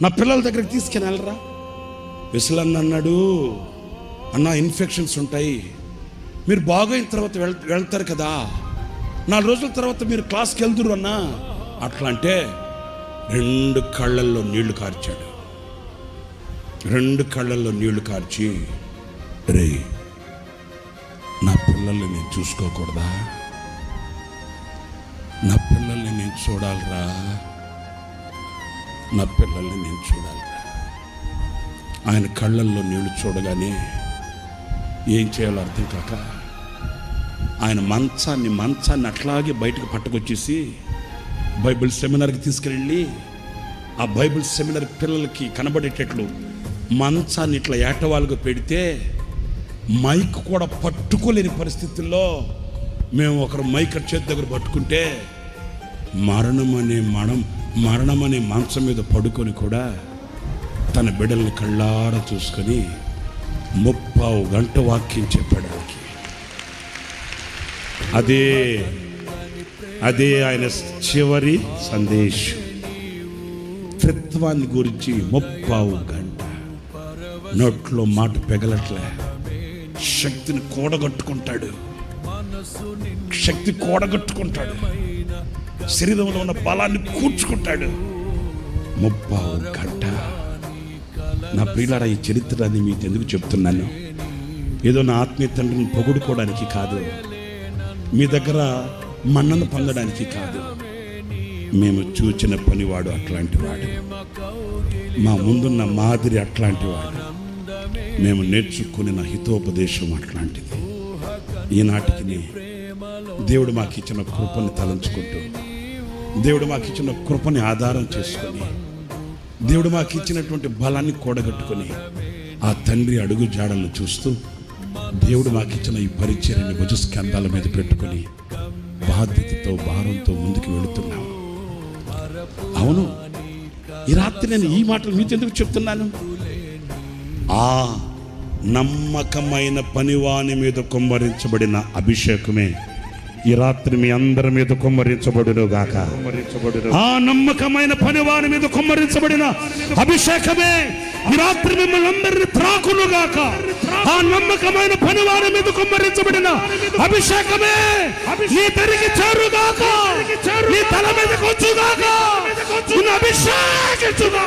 నా పిల్లల దగ్గరికి తీసుకుని వెళ్ళరా. విసలన్న అన్నాడు, అన్న ఇన్ఫెక్షన్స్ ఉంటాయి, మీరు బాగైన తర్వాత వెళ్తారు కదా, 4 రోజుల తర్వాత మీరు క్లాస్కి వెళ్తురు అన్నా. అట్లా అంటే 2 కళ్ళల్లో నీళ్లు కార్చాడు. 2 కళ్ళల్లో నీళ్లు కార్చి, రే నా పిల్లల్ని నేను చూసుకోకూడదా? నా పిల్లల్ని నేను చూడాలిరా, నా పిల్లల్ని నేను చూడాలిరా. ఆయన కళ్ళల్లో నీళ్లు చూడగానే ఏం చేయాలో అర్థం కాక ఆయన మంచాన్ని అట్లాగే బయటకు పట్టుకొచ్చేసి బైబిల్ సెమినార్కి తీసుకెళ్ళి, ఆ బైబిల్ సెమినార్ పిల్లలకి కనబడేటట్లు మంచాన్ని ఇట్లా ఏటవాలుగా పెడితే మైక్ కూడా పట్టుకోలేని పరిస్థితుల్లో మేము ఒకరు మైక్ చేతి దగ్గర పట్టుకుంటే మరణమనే మంచం మీద పడుకొని కూడా తన బిడ్డల్ని కళ్ళారా చూసుకొని 30 గంట వాక్యం చెప్పడానికి. అదే ఆయన చివరి సందేశం. త్రిత్వాన్ని గురించి 30 గంట నోట్లో మాట పెగలట్లే. శక్తిని కూడగట్టుకుంటాడు, శరీరంలో ఉన్న బలాన్ని కూర్చుకుంటాడు. 30 గంట. నా ప్రియులారా, ఈ చరిత్రని మీకు ఎందుకు చెప్తున్నాను? ఏదో నా ఆత్మీయ తండ్రిని పొగుడుకోవడానికి కాదు, మీ దగ్గర మన్నను పొందడానికి కాదు. మేము చూచిన పనివాడు అట్లాంటి వాడు, మా ముందున్న మాదిరి అట్లాంటి వాడు, మేము నేర్చుకున్న హితోపదేశం అట్లాంటిది. ఈనాటికి దేవుడు మాకు ఇచ్చిన కృపని తలంచుకుంటూ, దేవుడు మాకు ఇచ్చిన కృపని ఆధారం చేసుకొని, దేవుడు మాకు ఇచ్చినటువంటి బలాన్ని కూడగట్టుకొని, ఆ తండ్రి అడుగు జాడలను చూస్తూ, దేవుడు మాకు ఇచ్చిన ఈ పరిచర్యని భుజస్కంధాల మీద పెట్టుకొని బాధ్యతతో భారంతో ముందుకు వెళుతున్నాం. అవును, ఈ రాత్రి నేను ఈ మాటలు మీతో ఎందుకు చెప్తున్నాను? ఆ నమ్మకమైన పనివాని మీద కుమ్మరించబడిన అభిషేకమే ఈ రాత్రి మీ అందరి మీద కుమ్మరించబడును గాక. ఆ నమ్మకమైన పనివాని మీద కుమ్మరించబడిన అభిషేకమే ఈ రాత్రి మిమ్మల్ని అందరిని త్రాకును గాక. ఆ నమ్మకమైన పనివాని మీద కుమ్మరించబడిన అభిషేకమే నీ తరికి చేరుగాక, నీ తల మీద కొంచుగాక. అభిషేకించుగా.